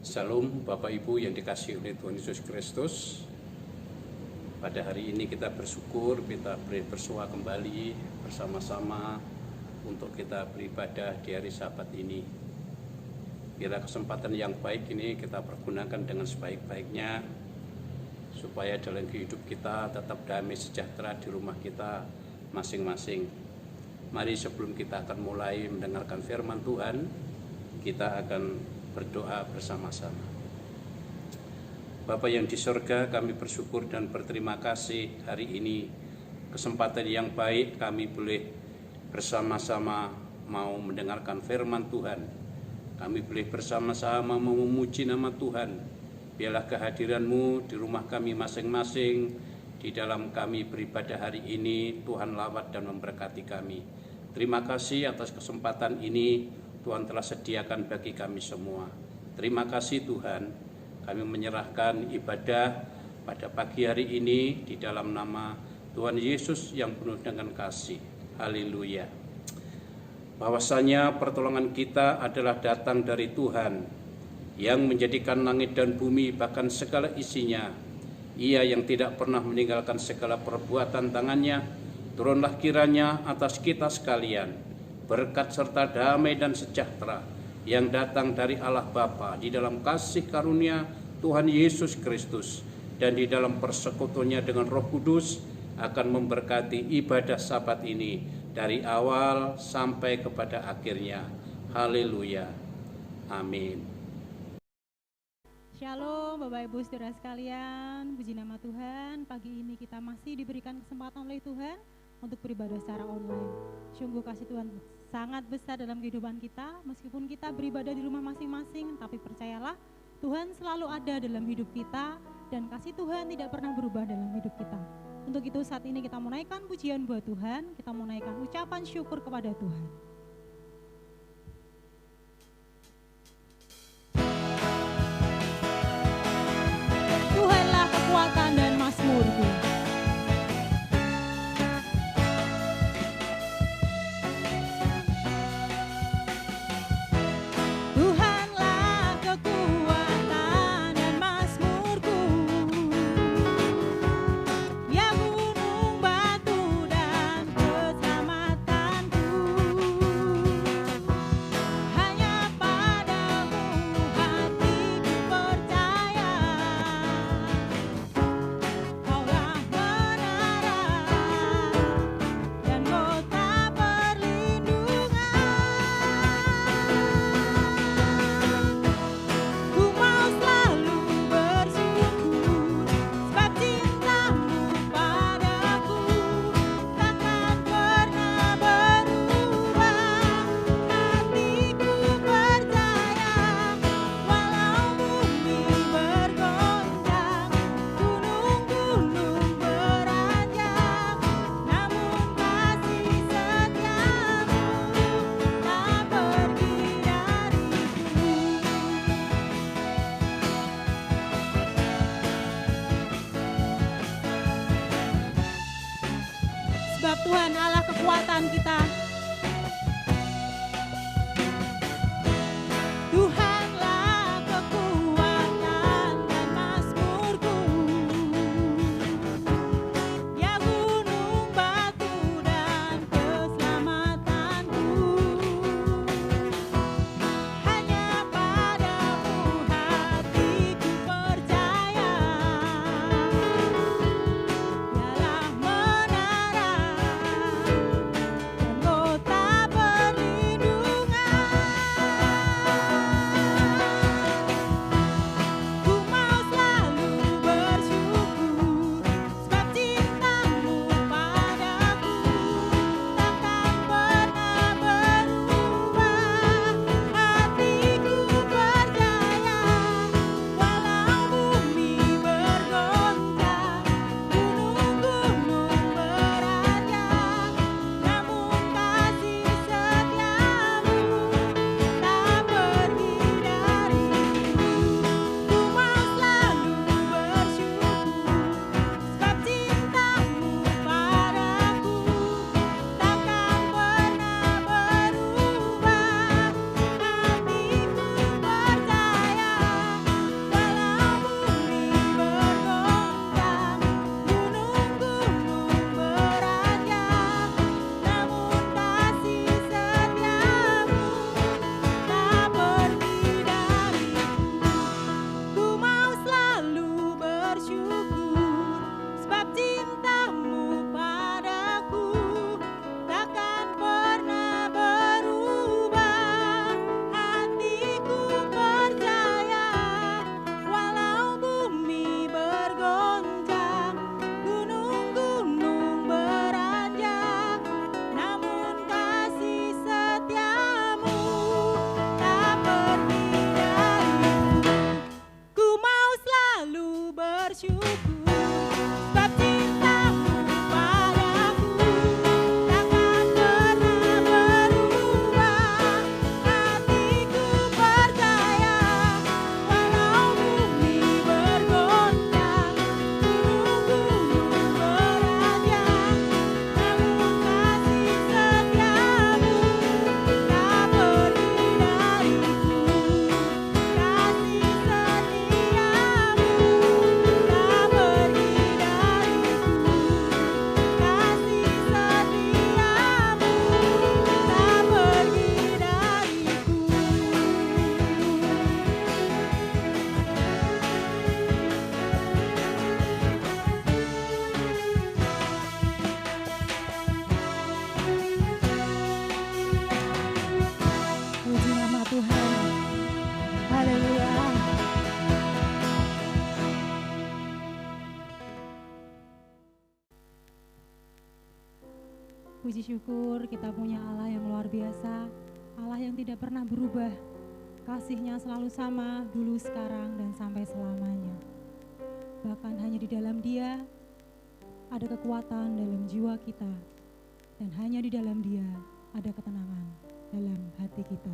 Salam Bapak Ibu yang dikasihi oleh Tuhan Yesus Kristus. Pada hari ini kita bersyukur, kita bersua kembali bersama-sama untuk kita beribadah di hari Sabat ini. Bila kesempatan yang baik ini kita pergunakan dengan sebaik-baiknya, supaya dalam hidup kita tetap damai sejahtera di rumah kita masing-masing. Mari sebelum kita akan mulai mendengarkan firman Tuhan, kita akan berdoa bersama-sama. Bapa yang di sorga, kami bersyukur dan berterima kasih hari ini, kesempatan yang baik kami boleh bersama-sama mau mendengarkan firman Tuhan. Kami boleh bersama-sama mau memuji nama Tuhan. Biarlah kehadiran-Mu di rumah kami masing-masing, di dalam kami beribadah hari ini, Tuhan lawat dan memberkati kami. Terima kasih atas kesempatan ini Tuhan telah sediakan bagi kami semua. Terima kasih Tuhan, kami menyerahkan ibadah pada pagi hari ini di dalam nama Tuhan Yesus yang penuh dengan kasih. Haleluya. Bahwasanya pertolongan kita adalah datang dari Tuhan yang menjadikan langit dan bumi bahkan segala isinya. Ia yang tidak pernah meninggalkan segala perbuatan tangannya, turunlah kiranya atas kita sekalian berkat serta damai dan sejahtera yang datang dari Allah Bapa di dalam kasih karunia Tuhan Yesus Kristus dan di dalam persekutuannya dengan Roh Kudus akan memberkati ibadah Sabat ini dari awal sampai kepada akhirnya. Haleluya. Amin. Shalom Bapak Ibu Saudara sekalian, puji nama Tuhan. Pagi ini kita masih diberikan kesempatan oleh Tuhan untuk beribadah secara online. Sungguh kasih Tuhan sangat besar dalam kehidupan kita. Meskipun kita beribadah di rumah masing-masing, tapi percayalah Tuhan selalu ada dalam hidup kita dan kasih Tuhan tidak pernah berubah dalam hidup kita. Untuk itu saat ini kita mau naikkan pujian buat Tuhan, kita mau naikkan ucapan syukur kepada Tuhan. Tuhanlah kekuatan dan mazmurku. Tuhan Allah kekuatan kita. Tuhanlah kekuatan dan mazmurku, ya gunung batu dan keselamatanku. Hanya padamu hatiku percaya. Dialah menara dan Puji syukur kita punya Allah yang luar biasa, Allah yang tidak pernah berubah. Kasih-Nya selalu sama dulu, sekarang, dan sampai selamanya. Bahkan hanya di dalam Dia ada kekuatan dalam jiwa kita, dan hanya di dalam Dia ada ketenangan dalam hati kita.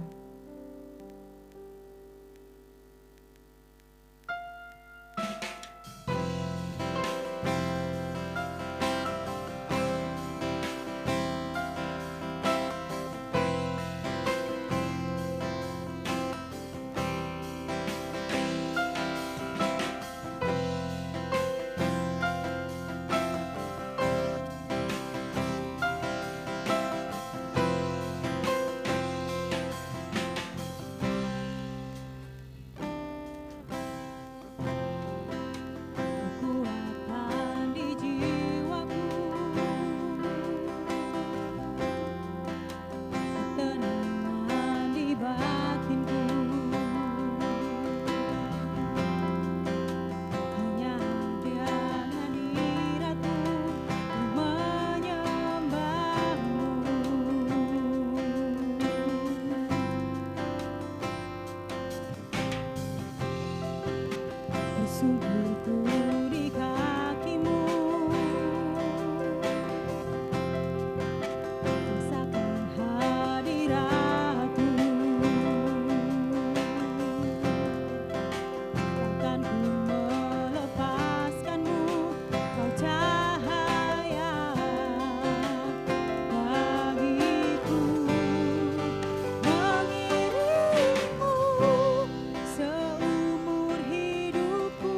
Seumur hidupku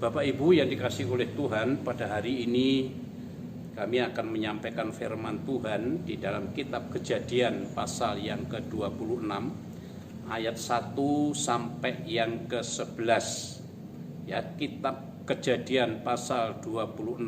Bapak Ibu yang dikasihi oleh Tuhan, pada hari ini kami akan menyampaikan firman Tuhan di dalam kitab Kejadian pasal yang ke-26 ayat 1 sampai yang ke-11. Ya, kitab Kejadian pasal 26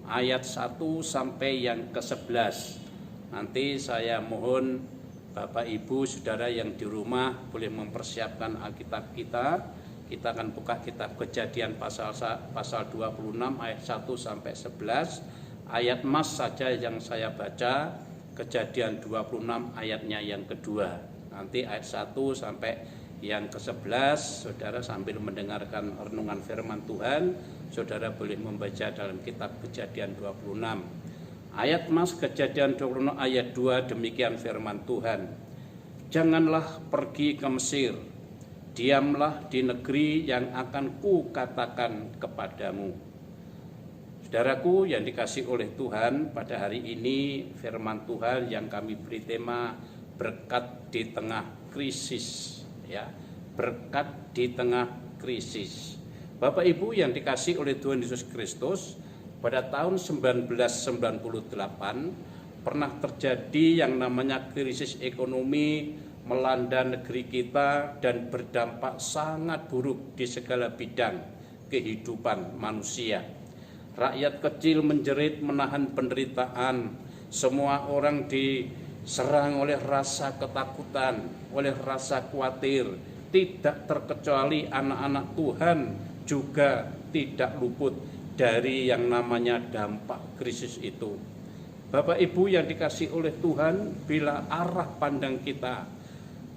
ayat 1 sampai yang ke-11. Nanti saya mohon Bapak Ibu Saudara yang di rumah boleh mempersiapkan Alkitab kita. Kita akan buka kitab Kejadian pasal 26 ayat 1 sampai 11. Ayat mas saja yang saya baca, Kejadian 26 ayatnya yang kedua. Nanti ayat 1 sampai yang ke-11, saudara sambil mendengarkan renungan firman Tuhan, saudara boleh membaca dalam kitab Kejadian 26. Ayat mas Kejadian 26 ayat 2, demikian firman Tuhan. Janganlah pergi ke Mesir, diamlah di negeri yang akan kukatakan kepadamu. Saudaraku yang dikasihi oleh Tuhan, pada hari ini firman Tuhan yang kami beri tema berkat di tengah krisis. Ya, berkat di tengah krisis. Bapak Ibu yang dikasihi oleh Tuhan Yesus Kristus, pada tahun 1998 pernah terjadi yang namanya krisis ekonomi melanda negeri kita dan berdampak sangat buruk di segala bidang kehidupan manusia. Rakyat kecil menjerit menahan penderitaan, semua orang diserang oleh rasa ketakutan, oleh rasa khawatir, tidak terkecuali anak-anak Tuhan juga tidak luput dari yang namanya dampak krisis itu. Bapak Ibu yang dikasihi oleh Tuhan, bila arah pandang kita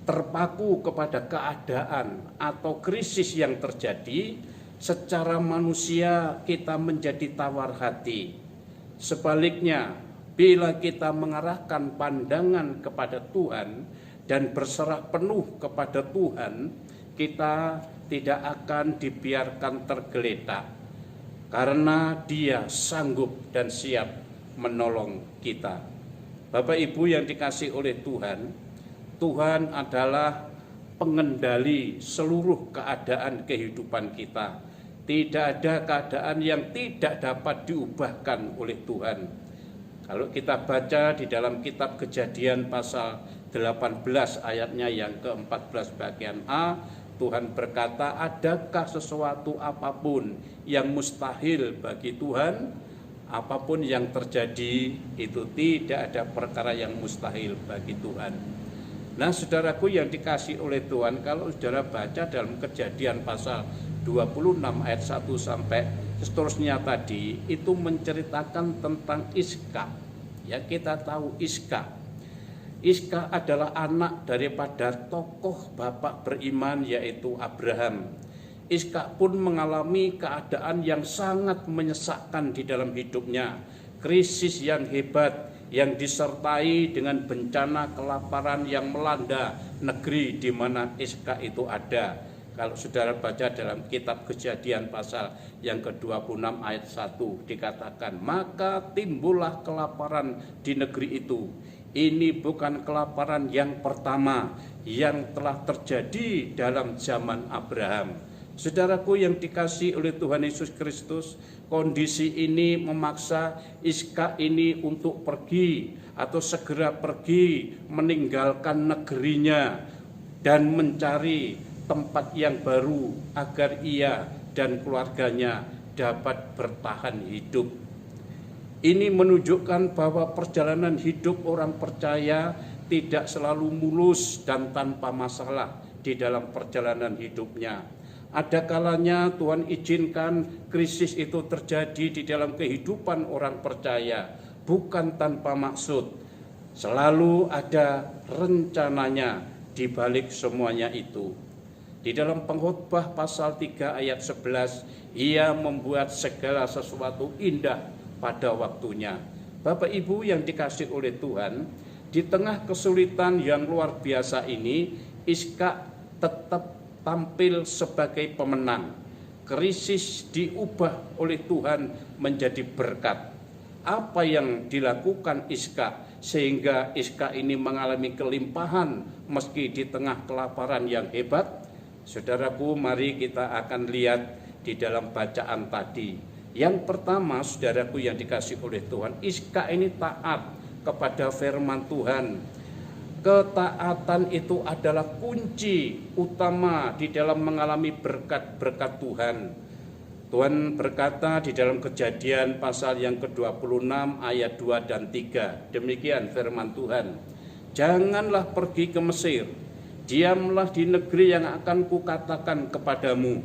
terpaku kepada keadaan atau krisis yang terjadi, secara manusia kita menjadi tawar hati. Sebaliknya, bila kita mengarahkan pandangan kepada Tuhan dan berserah penuh kepada Tuhan, kita tidak akan dibiarkan tergeletak, karena Dia sanggup dan siap menolong kita. Bapak Ibu yang dikasihi oleh Tuhan, Tuhan adalah pengendali seluruh keadaan kehidupan kita. Tidak ada keadaan yang tidak dapat diubahkan oleh Tuhan. Kalau kita baca di dalam kitab Kejadian pasal 18 ayatnya yang ke-14 bagian A, Tuhan berkata, adakah sesuatu apapun yang mustahil bagi Tuhan? Apapun yang terjadi itu tidak ada perkara yang mustahil bagi Tuhan. Nah, saudaraku yang dikasihi oleh Tuhan, kalau saudara baca dalam Kejadian pasal 26 ayat 1 sampai seterusnya tadi, itu menceritakan tentang Iska. Ya, kita tahu Iska. Iska adalah anak daripada tokoh bapak beriman yaitu Abraham. Iska pun mengalami keadaan yang sangat menyesakkan di dalam hidupnya. Krisis yang hebat yang disertai dengan bencana kelaparan yang melanda negeri di mana Iska itu ada. Kalau saudara baca dalam kitab Kejadian pasal yang ke-26 ayat 1 dikatakan, maka timbullah kelaparan di negeri itu. Ini bukan kelaparan yang pertama yang telah terjadi dalam zaman Abraham. Saudaraku yang dikasihi oleh Tuhan Yesus Kristus, kondisi ini memaksa Iska ini untuk pergi atau segera pergi meninggalkan negerinya dan mencari tempat yang baru agar ia dan keluarganya dapat bertahan hidup. Ini menunjukkan bahwa perjalanan hidup orang percaya tidak selalu mulus dan tanpa masalah di dalam perjalanan hidupnya. Ada kalanya Tuhan izinkan krisis itu terjadi di dalam kehidupan orang percaya, bukan tanpa maksud. Selalu ada rencananya di balik semuanya itu. Di dalam Pengkhotbah pasal 3 ayat 11, Ia membuat segala sesuatu indah pada waktunya. Bapak Ibu yang dikasihi oleh Tuhan, di tengah kesulitan yang luar biasa ini, Iska tetap tampil sebagai pemenang. Krisis diubah oleh Tuhan menjadi berkat. Apa yang dilakukan Iska sehingga Iska ini mengalami kelimpahan meski di tengah kelaparan yang hebat? Saudaraku, mari kita akan lihat di dalam bacaan tadi. Yang pertama, saudaraku yang dikasihi oleh Tuhan, Iska ini taat kepada firman Tuhan. Ketaatan itu adalah kunci utama di dalam mengalami berkat-berkat Tuhan. Tuhan berkata di dalam Kejadian pasal yang ke-26 ayat 2 dan 3. Demikian firman Tuhan. Janganlah pergi ke Mesir, diamlah di negeri yang akan kukatakan kepadamu.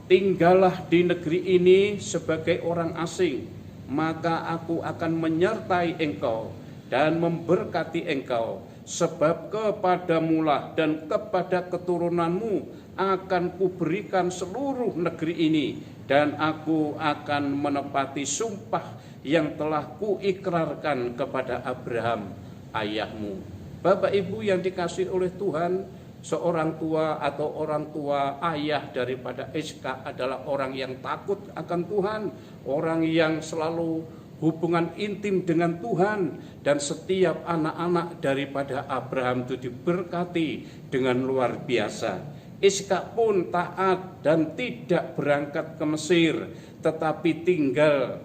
Tinggallah di negeri ini sebagai orang asing, maka aku akan menyertai engkau dan memberkati engkau. Sebab kepadamulah dan kepada keturunanmu akan kuberikan seluruh negeri ini, dan aku akan menepati sumpah yang telah kuikrarkan kepada Abraham ayahmu. Bapak Ibu yang dikasihi oleh Tuhan, seorang tua atau orang tua ayah daripada Iska adalah orang yang takut akan Tuhan, orang yang selalu hubungan intim dengan Tuhan, dan setiap anak-anak daripada Abraham itu diberkati dengan luar biasa. Iska pun taat dan tidak berangkat ke Mesir, tetapi tinggal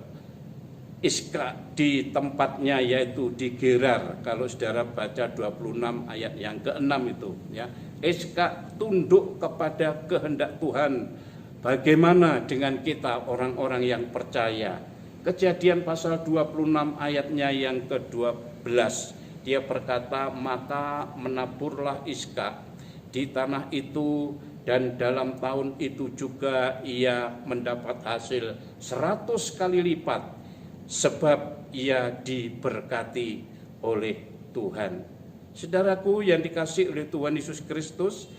Iska di tempatnya, yaitu di Gerar. Kalau saudara baca 26 ayat yang ke-6 itu ya, Iska tunduk kepada kehendak Tuhan. Bagaimana dengan kita orang-orang yang percaya? Kejadian pasal 26 ayatnya yang ke-12, dia berkata, maka menaburlah Iska di tanah itu, dan dalam tahun itu juga ia mendapat hasil 100 kali lipat, sebab ia diberkati oleh Tuhan. Saudaraku yang dikasihi oleh Tuhan Yesus Kristus,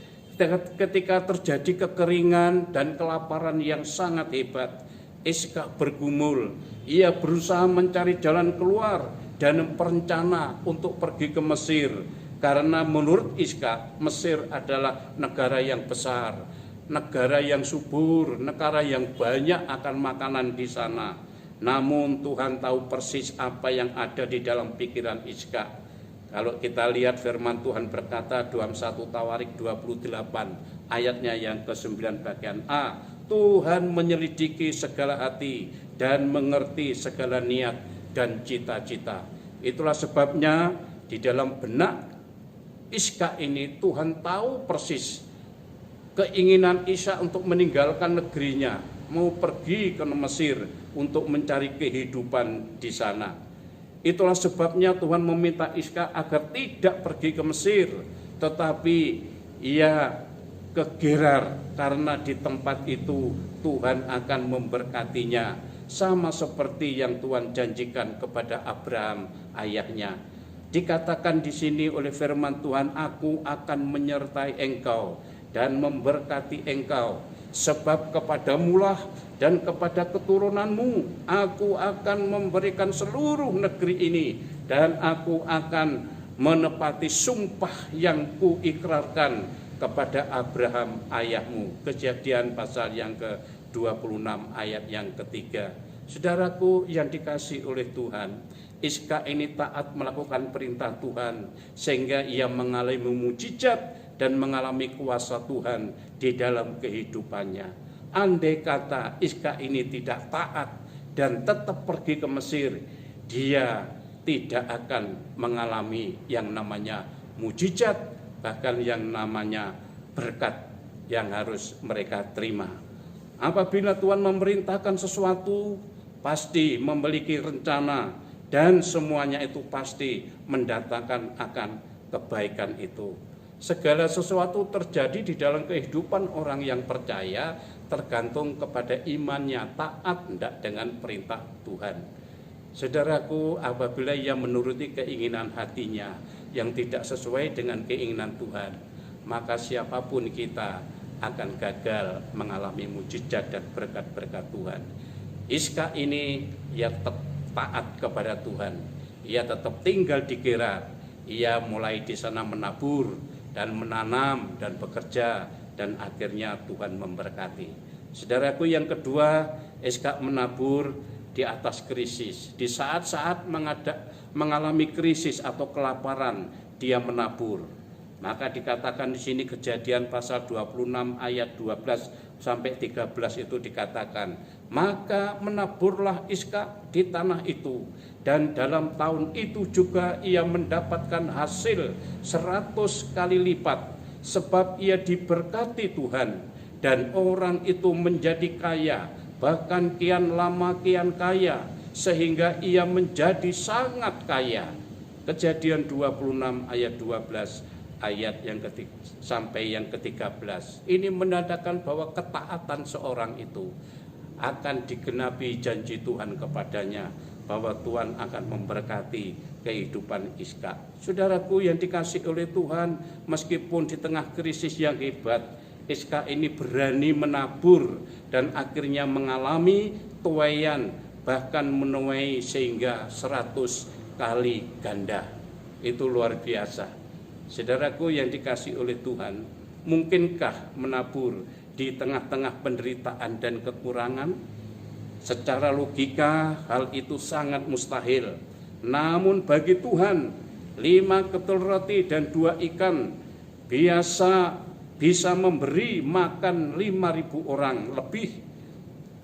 ketika terjadi kekeringan dan kelaparan yang sangat hebat, Iska bergumul. Ia berusaha mencari jalan keluar dan berencana untuk pergi ke Mesir. Karena menurut Iska, Mesir adalah negara yang besar, negara yang subur, negara yang banyak akan makanan di sana. Namun Tuhan tahu persis apa yang ada di dalam pikiran Iska. Kalau kita lihat firman Tuhan berkata dalam 1 Tawarik 28 ayatnya yang ke-9 bagian A, Tuhan menyelidiki segala hati dan mengerti segala niat dan cita-cita. Itulah sebabnya di dalam benak Iska ini Tuhan tahu persis keinginan Iska untuk meninggalkan negerinya, mau pergi ke Mesir untuk mencari kehidupan di sana. Itulah sebabnya Tuhan meminta Iska agar tidak pergi ke Mesir, tetapi ia ke Gerar, karena di tempat itu Tuhan akan memberkatinya, sama seperti yang Tuhan janjikan kepada Abraham ayahnya. Dikatakan di sini oleh firman Tuhan, aku akan menyertai engkau dan memberkati engkau, sebab kepadamulah dan kepada keturunanmu aku akan memberikan seluruh negeri ini, dan aku akan menepati sumpah yang kuikrarkan kepada Abraham ayahmu. Kejadian pasal yang ke-26 ayat yang ketiga. Saudaraku yang dikasihi oleh Tuhan, Iska ini taat melakukan perintah Tuhan, sehingga ia mengalami mukjizat dan mengalami kuasa Tuhan di dalam kehidupannya. Andai kata Iska ini tidak taat dan tetap pergi ke Mesir, dia tidak akan mengalami yang namanya mukjizat, bahkan yang namanya berkat yang harus mereka terima. Apabila Tuhan memerintahkan sesuatu, pasti memiliki rencana, dan semuanya itu pasti mendatangkan akan kebaikan itu. Segala sesuatu terjadi di dalam kehidupan orang yang percaya tergantung kepada imannya, taat tidak dengan perintah Tuhan. Saudaraku, apabila ia menuruti keinginan hatinya yang tidak sesuai dengan keinginan Tuhan, maka siapapun kita akan gagal mengalami mukjizat dan berkat-berkat Tuhan. Iska ini ia tetap taat kepada Tuhan. Ia tetap tinggal di Gerar. Ia mulai di sana menabur dan menanam dan bekerja, dan akhirnya Tuhan memberkati. Saudaraku yang kedua, Iska menabur di atas krisis. Di saat-saat mengalami krisis atau kelaparan, dia menabur. Maka dikatakan di sini Kejadian pasal 26 ayat 12 sampai 13 itu dikatakan, maka menaburlah Ishak di tanah itu, dan dalam tahun itu juga ia mendapatkan hasil 100 kali lipat, sebab ia diberkati Tuhan, dan orang itu menjadi kaya, bahkan kian lama kian kaya, sehingga ia menjadi sangat kaya. Kejadian 26 ayat 12 ayat yang sampai yang ke-13. Ini menandakan bahwa ketaatan seorang itu akan digenapi janji Tuhan kepadanya, bahwa Tuhan akan memberkati kehidupan Ishak. Saudaraku yang dikasihi oleh Tuhan, meskipun di tengah krisis yang hebat, Ishak ini berani menabur dan akhirnya mengalami tuaian, bahkan menuai sehingga 100 kali ganda. Itu luar biasa. Saudaraku yang dikasihi oleh Tuhan, mungkinkah menabur di tengah-tengah penderitaan dan kekurangan? Secara logika hal itu sangat mustahil. Namun bagi Tuhan, 5 ketul roti dan 2 ikan biasa bisa memberi makan 5.000 orang lebih.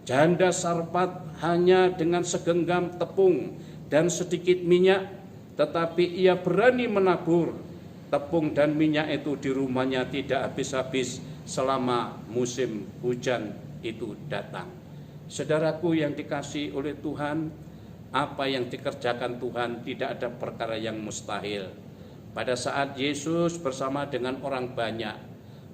Janda Sarfat hanya dengan segenggam tepung dan sedikit minyak, tetapi ia berani menabur. Tepung dan minyak itu di rumahnya tidak habis-habis selama musim hujan itu datang. Saudaraku yang dikasihi oleh Tuhan, apa yang dikerjakan Tuhan tidak ada perkara yang mustahil. Pada saat Yesus bersama dengan orang banyak,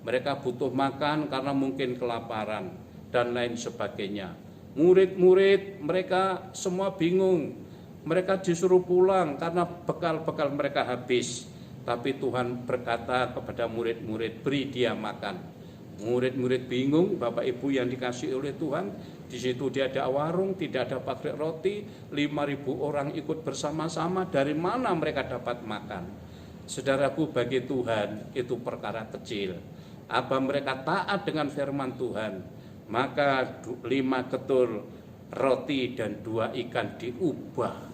mereka butuh makan karena mungkin kelaparan dan lain sebagainya. Murid-murid mereka semua bingung. Mereka disuruh pulang karena bekal-bekal mereka habis. Tapi Tuhan berkata kepada murid-murid, beri dia makan. Murid-murid bingung, Bapak Ibu yang dikasihi oleh Tuhan. Di situ dia ada warung, tidak ada pabrik roti, 5.000 orang ikut bersama-sama. Dari mana mereka dapat makan? Saudaraku, bagi Tuhan itu perkara kecil. Apa mereka taat dengan firman Tuhan, maka 5 ketul roti dan 2 ikan diubah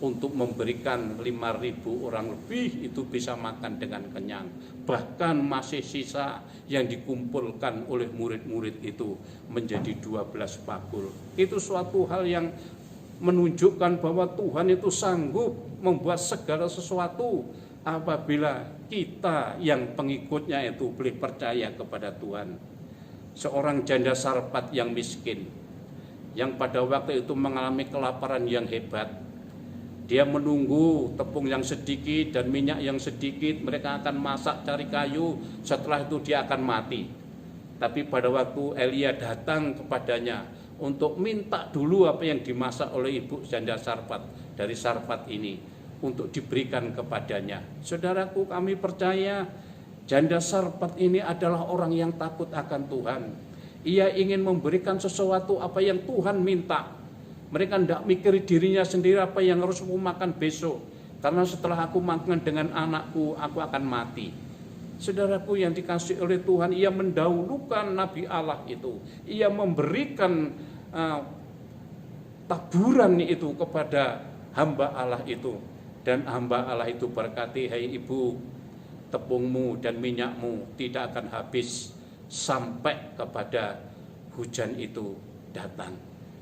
untuk memberikan 5.000 orang lebih itu bisa makan dengan kenyang. Bahkan masih sisa yang dikumpulkan oleh murid-murid itu menjadi 12 bakul. Itu suatu hal yang menunjukkan bahwa Tuhan itu sanggup membuat segala sesuatu apabila kita yang pengikutnya itu boleh percaya kepada Tuhan. Seorang janda Sarfat yang miskin, yang pada waktu itu mengalami kelaparan yang hebat, dia menunggu tepung yang sedikit dan minyak yang sedikit. Mereka akan masak cari kayu, setelah itu dia akan mati. Tapi pada waktu Elia datang kepadanya untuk minta dulu apa yang dimasak oleh ibu janda Sarfat dari Sarfat ini untuk diberikan kepadanya. Saudaraku, kami percaya janda Sarfat ini adalah orang yang takut akan Tuhan. Ia ingin memberikan sesuatu apa yang Tuhan minta. Mereka tidak mikir dirinya sendiri apa yang harus aku makan besok. Karena setelah aku makan dengan anakku, aku akan mati. Saudaraku yang dikasihi oleh Tuhan, ia mendahulukan Nabi Allah itu. Ia memberikan taburan itu kepada hamba Allah itu. Dan hamba Allah itu berkati, hai ibu, tepungmu dan minyakmu tidak akan habis sampai kepada hujan itu datang.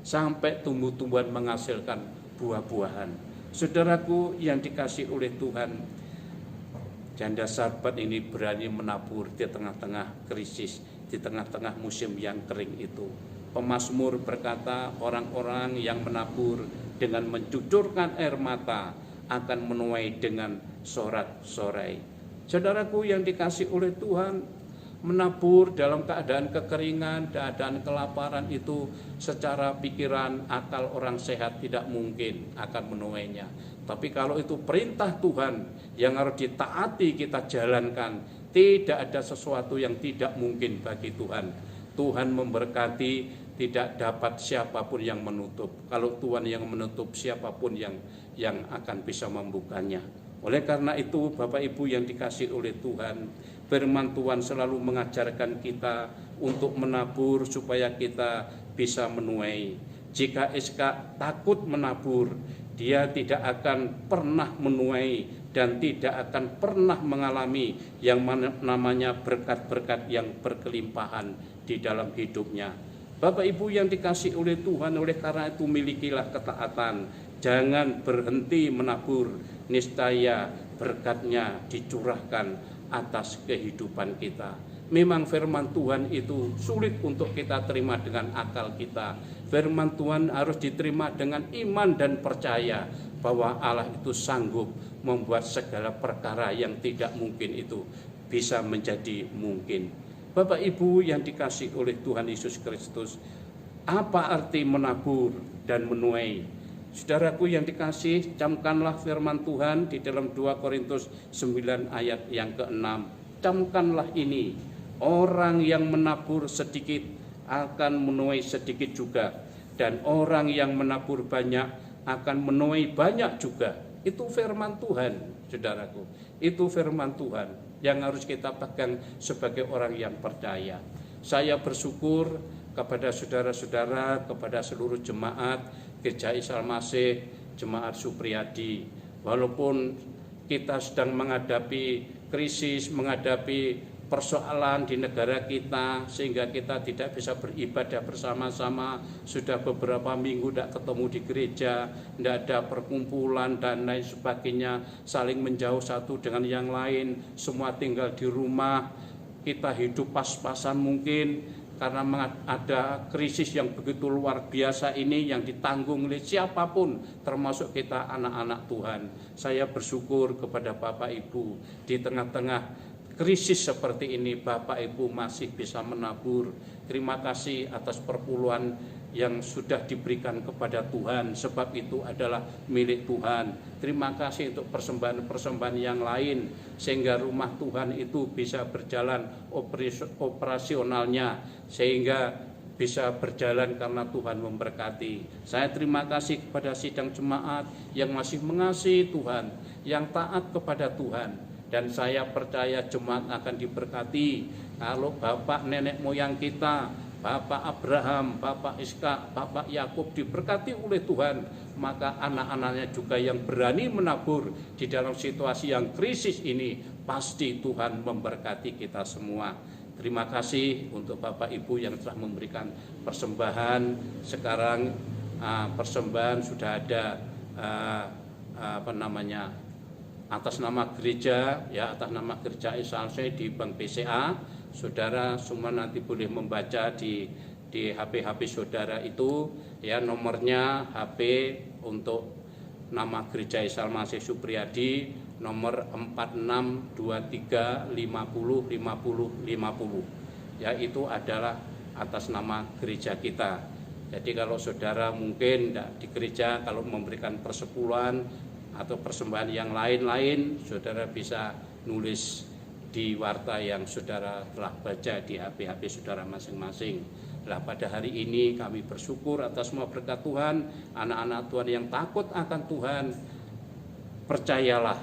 Sampai tumbuh-tumbuhan menghasilkan buah-buahan. Saudaraku yang dikasihi oleh Tuhan, janda Sarfat ini berani menabur di tengah-tengah krisis, di tengah-tengah musim yang kering itu. Pemazmur berkata, orang-orang yang menabur dengan mencucurkan air mata akan menuai dengan sorak-sorai. Saudaraku yang dikasihi oleh Tuhan, menabur dalam keadaan kekeringan, keadaan kelaparan itu secara pikiran, akal orang sehat tidak mungkin akan menuainya. Tapi kalau itu perintah Tuhan yang harus ditaati, kita jalankan, tidak ada sesuatu yang tidak mungkin bagi Tuhan. Tuhan memberkati, tidak dapat siapapun yang menutup. Kalau Tuhan yang menutup, siapapun yang akan bisa membukanya. Oleh karena itu, Bapak Ibu yang dikasihi oleh Tuhan, firman Tuhan selalu mengajarkan kita untuk menabur supaya kita bisa menuai. Jika Ishak takut menabur, dia tidak akan pernah menuai dan tidak akan pernah mengalami yang namanya berkat-berkat yang berkelimpahan di dalam hidupnya. Bapak Ibu yang dikasihi oleh Tuhan, oleh karena itu milikilah ketaatan, jangan berhenti menabur, niscaya berkatnya dicurahkan atas kehidupan kita. Memang firman Tuhan itu sulit untuk kita terima dengan akal kita. Firman Tuhan harus diterima dengan iman dan percaya bahwa Allah itu sanggup membuat segala perkara yang tidak mungkin itu bisa menjadi mungkin. Bapak Ibu yang dikasihi oleh Tuhan Yesus Kristus, apa arti menabur dan menuai? Saudaraku yang dikasihi, camkanlah firman Tuhan di dalam 2 Korintus 9 ayat yang ke-6. Camkanlah ini, orang yang menabur sedikit akan menuai sedikit juga, dan orang yang menabur banyak akan menuai banyak juga. Itu firman Tuhan, saudaraku. Itu firman Tuhan yang harus kita pegang sebagai orang yang percaya. Saya bersyukur kepada saudara-saudara, kepada seluruh jemaat Gereja Isa Al-Masih, Jemaat Supriyadi. Walaupun kita sedang menghadapi krisis, menghadapi persoalan di negara kita, sehingga kita tidak bisa beribadah bersama-sama, sudah beberapa minggu tidak ketemu di gereja, tidak ada perkumpulan dan lain sebagainya, saling menjauh satu dengan yang lain, semua tinggal di rumah, kita hidup pas-pasan mungkin, karena ada krisis yang begitu luar biasa ini yang ditanggung oleh siapapun, termasuk kita anak-anak Tuhan. Saya bersyukur kepada Bapak Ibu di tengah-tengah krisis seperti ini, Bapak Ibu masih bisa menabur. Terima kasih atas perpuluhan yang sudah diberikan kepada Tuhan, sebab itu adalah milik Tuhan. Terima kasih untuk persembahan-persembahan yang lain, sehingga rumah Tuhan itu bisa berjalan operasionalnya, sehingga bisa berjalan karena Tuhan memberkati. Saya terima kasih kepada sidang jemaat yang masih mengasihi Tuhan, yang taat kepada Tuhan. Dan saya percaya jemaat akan diberkati kalau bapak nenek moyang kita, Bapak Abraham, Bapak Ishak, Bapak Yakub diberkati oleh Tuhan, maka anak-anaknya juga yang berani menabur di dalam situasi yang krisis ini, pasti Tuhan memberkati kita semua. Terima kasih untuk Bapak Ibu yang telah memberikan persembahan. Sekarang persembahan sudah ada atas nama gereja, ya, atas nama Gereja Isa Al-Masih di Bank BCA. Saudara semua nanti boleh membaca di HP saudara itu, ya, nomornya HP untuk nama Gereja Isa Al-Masih Supriyadi nomor 4623505050. Ya, itu adalah atas nama gereja kita. Jadi kalau saudara mungkin tidak di gereja, kalau memberikan persepuluhan atau persembahan yang lain-lain, saudara bisa nulis di warta yang saudara telah baca di HP saudara masing-masing. Nah, pada hari ini kami bersyukur atas semua berkat Tuhan, anak-anak Tuhan yang takut akan Tuhan. Percayalah,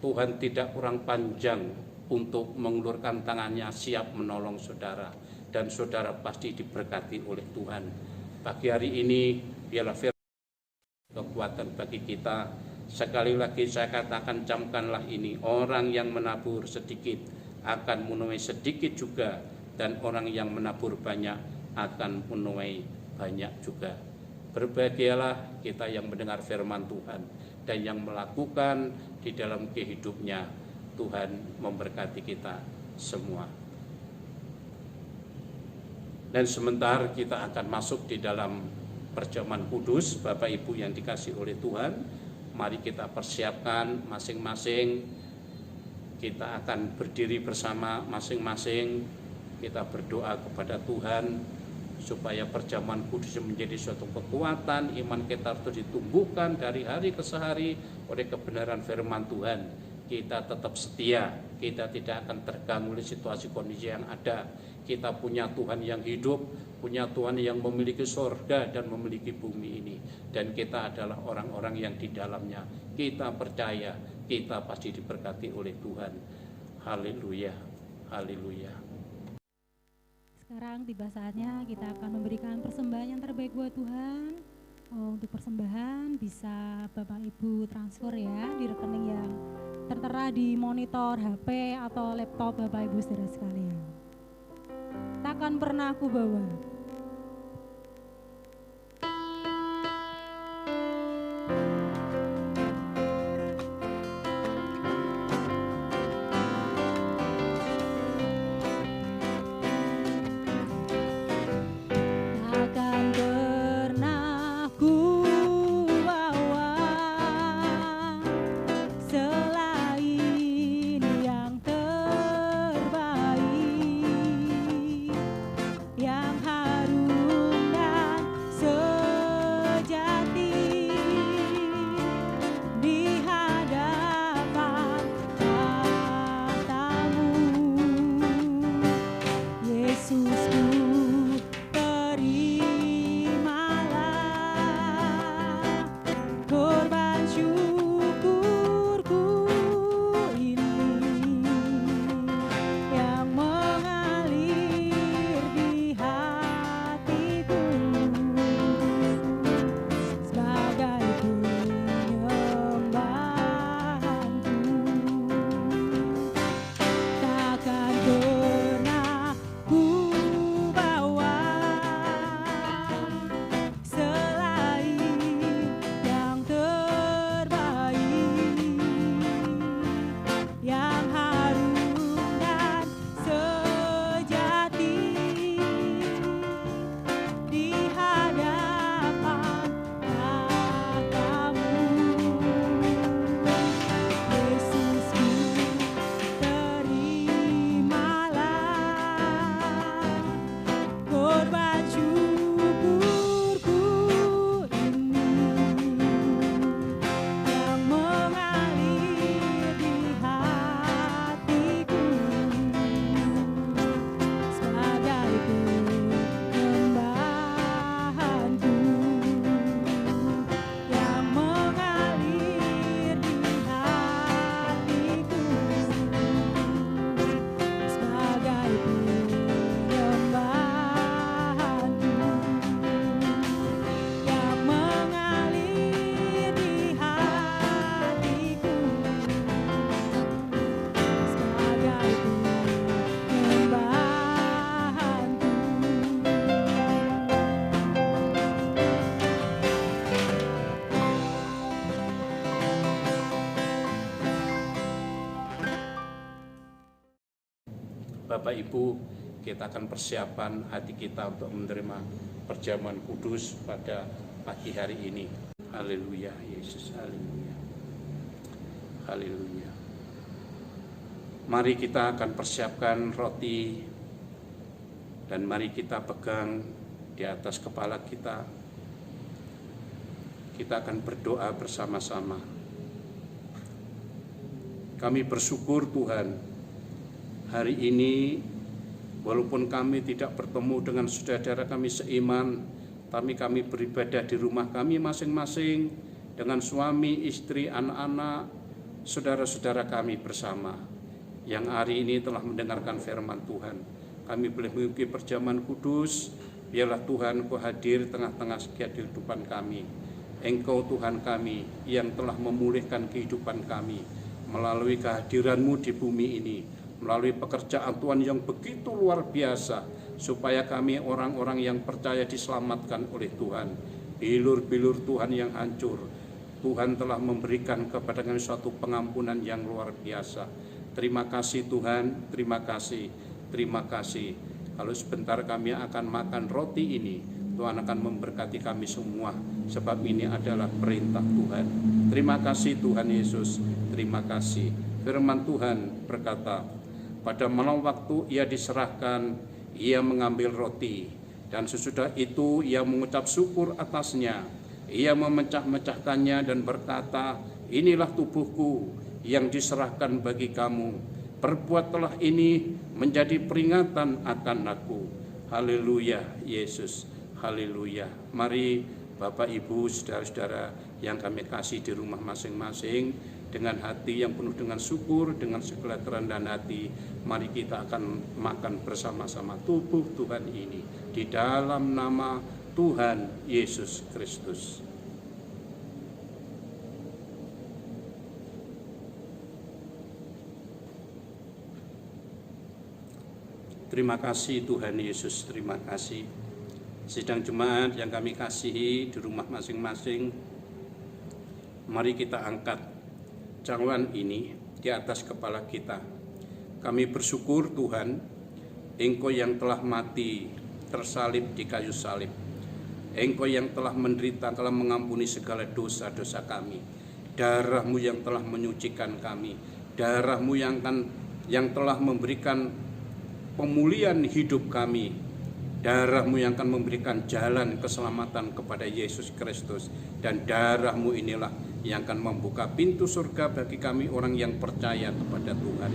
Tuhan tidak kurang panjang untuk mengulurkan tangannya siap menolong saudara, dan saudara pasti diberkati oleh Tuhan. Pagi hari ini biarlah kekuatan bagi kita. Sekali lagi saya katakan, camkanlah ini, orang yang menabur sedikit akan menuai sedikit juga, dan orang yang menabur banyak akan menuai banyak juga. Berbahagialah kita yang mendengar firman Tuhan dan yang melakukan di dalam kehidupnya. Tuhan memberkati kita semua. Dan sebentar kita akan masuk di dalam perjamuan kudus. Bapak Ibu yang dikasihi oleh Tuhan, mari kita persiapkan masing-masing. Kita akan berdiri bersama masing-masing. Kita berdoa kepada Tuhan supaya perjamuan kudus menjadi suatu kekuatan. Iman kita terus ditumbuhkan dari hari ke hari oleh kebenaran firman Tuhan. Kita tetap setia, kita tidak akan terganggu oleh situasi kondisi yang ada. Kita punya Tuhan yang hidup, punya Tuhan yang memiliki surga dan memiliki bumi ini, dan kita adalah orang-orang yang di dalamnya. Kita percaya kita pasti diberkati oleh Tuhan. Haleluya, haleluya. Sekarang tiba saatnya kita akan memberikan persembahan yang terbaik buat Tuhan. Untuk persembahan bisa Bapak Ibu transfer ya di rekening yang tertera di monitor HP atau laptop Bapak Ibu saudara sekalian. Takkan pernah aku bawa. Bapak Ibu, kita akan persiapan hati kita untuk menerima perjamuan kudus pada pagi hari ini. Haleluya, Yesus, haleluya. Haleluya. Mari kita akan persiapkan roti dan mari kita pegang di atas kepala kita. Kita akan berdoa bersama-sama. Kami bersyukur Tuhan, hari ini walaupun kami tidak bertemu dengan saudara-saudara kami seiman, tapi kami beribadah di rumah kami masing-masing dengan suami, istri, anak-anak, saudara-saudara kami bersama yang hari ini telah mendengarkan firman Tuhan. Kami boleh mengikuti perjamuan kudus. Biarlah Tuhan Engkau hadir tengah-tengah setiap kehidupan kami. Engkau Tuhan kami yang telah memulihkan kehidupan kami melalui kehadiran-Mu di bumi ini, melalui pekerjaan Tuhan yang begitu luar biasa, supaya kami orang-orang yang percaya diselamatkan oleh Tuhan. Bilur-bilur Tuhan yang hancur, Tuhan telah memberikan kepada kami suatu pengampunan yang luar biasa. Terima kasih Tuhan, terima kasih, terima kasih. Kalau sebentar kami akan makan roti ini, Tuhan akan memberkati kami semua, sebab ini adalah perintah Tuhan. Terima kasih Tuhan Yesus, terima kasih. Firman Tuhan berkata, pada malam waktu ia diserahkan, ia mengambil roti, dan sesudah itu ia mengucap syukur atasnya. Ia memecah-mecahkannya dan berkata, inilah tubuhku yang diserahkan bagi kamu. Perbuatlah ini menjadi peringatan akan aku. Haleluya, Yesus, haleluya. Mari Bapak, Ibu, saudara-saudara yang kami kasih di rumah masing-masing, dengan hati yang penuh dengan syukur, dengan segala kerendahan hati, mari kita akan makan bersama-sama tubuh Tuhan ini. Di dalam nama Tuhan Yesus Kristus. Terima kasih Tuhan Yesus, terima kasih. Sidang jemaat yang kami kasihi di rumah masing-masing, mari kita angkat cawan ini di atas kepala kita. Kami bersyukur Tuhan, Engkau yang telah mati tersalib di kayu salib. Engkau yang telah menderita, telah mengampuni segala dosa-dosa kami. Darah-Mu yang telah menyucikan kami. Darah-Mu yang telah memberikan pemulihan hidup kami. Darah-Mu yang akan memberikan jalan keselamatan kepada Yesus Kristus. Dan darah-Mu inilah yang akan membuka pintu surga bagi kami orang yang percaya kepada Tuhan.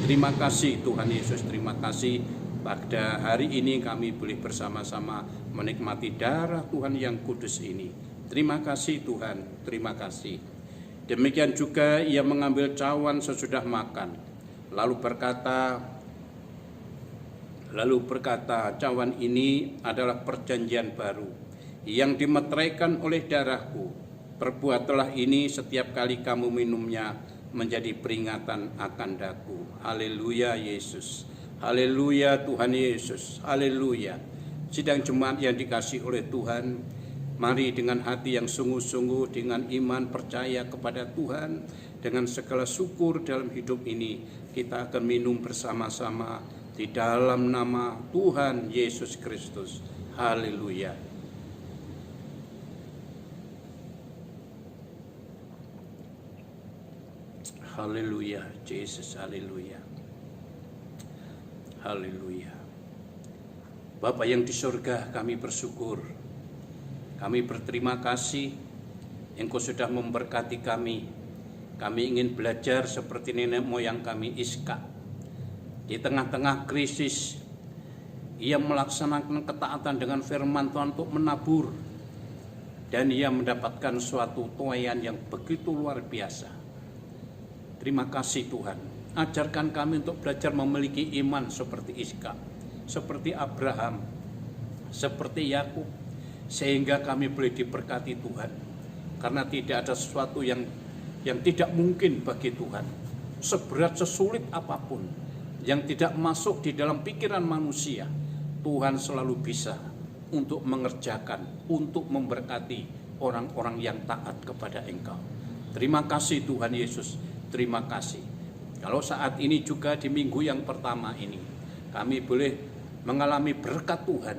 Terima kasih Tuhan Yesus, terima kasih. Pada hari ini kami boleh bersama-sama menikmati darah Tuhan yang kudus ini. Terima kasih Tuhan, terima kasih. Demikian juga ia mengambil cawan sesudah makan. Lalu berkata, cawan ini adalah perjanjian baru yang dimeteraikan oleh darahku. Perbuatlah ini setiap kali kamu minumnya menjadi peringatan akan daku. Haleluya Yesus. Haleluya Tuhan Yesus. Haleluya. Sidang jemaat yang dikasihi oleh Tuhan, mari dengan hati yang sungguh-sungguh, dengan iman percaya kepada Tuhan, dengan segala syukur dalam hidup ini, kita akan minum bersama-sama di dalam nama Tuhan Yesus Kristus. Haleluya. Haleluya, Yesus, haleluya. Haleluya. Bapa yang di surga, kami bersyukur. Kami berterima kasih Engkau sudah memberkati kami. Kami ingin belajar seperti nenek moyang kami Iska. Di tengah-tengah krisis, ia melaksanakan ketaatan dengan firman Tuhan untuk menabur. Dan ia mendapatkan suatu tuaian yang begitu luar biasa. Terima kasih Tuhan. Ajarkan kami untuk belajar memiliki iman seperti Iska, seperti Abraham, seperti Yakub, sehingga kami boleh diberkati Tuhan. Karena tidak ada sesuatu yang tidak mungkin bagi Tuhan. Seberat sesulit apapun yang tidak masuk di dalam pikiran manusia, Tuhan selalu bisa untuk mengerjakan, untuk memberkati orang-orang yang taat kepada Engkau. Terima kasih Tuhan Yesus. Terima kasih. Kalau saat ini juga di minggu yang pertama ini, kami boleh mengalami berkat Tuhan.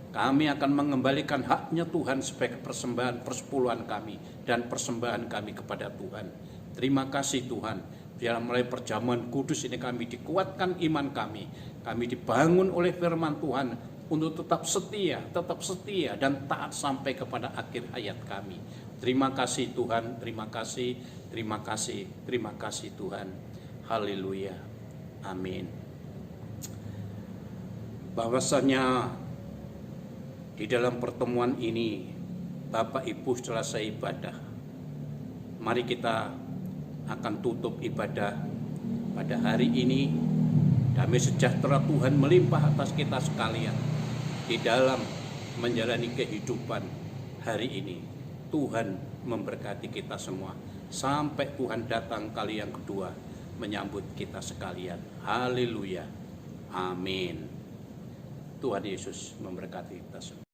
Kami akan mengembalikan haknya Tuhan sebagai persembahan persepuluhan kami dan persembahan kami kepada Tuhan. Terima kasih Tuhan. Biar mulai perjamuan kudus ini kami dikuatkan iman kami. Kami dibangun oleh firman Tuhan untuk tetap setia dan taat sampai kepada akhir hayat kami. Terima kasih Tuhan, terima kasih, terima kasih, terima kasih Tuhan. Haleluya. Amin. Bahwasanya di dalam pertemuan ini Bapak Ibu selesai ibadah, mari kita akan tutup ibadah pada hari ini. Damai sejahtera Tuhan melimpah atas kita sekalian di dalam menjalani kehidupan hari ini. Tuhan memberkati kita semua sampai Tuhan datang kali yang kedua menyambut kita sekalian. Haleluya. Amin. Tuhan Yesus memberkati kita semua.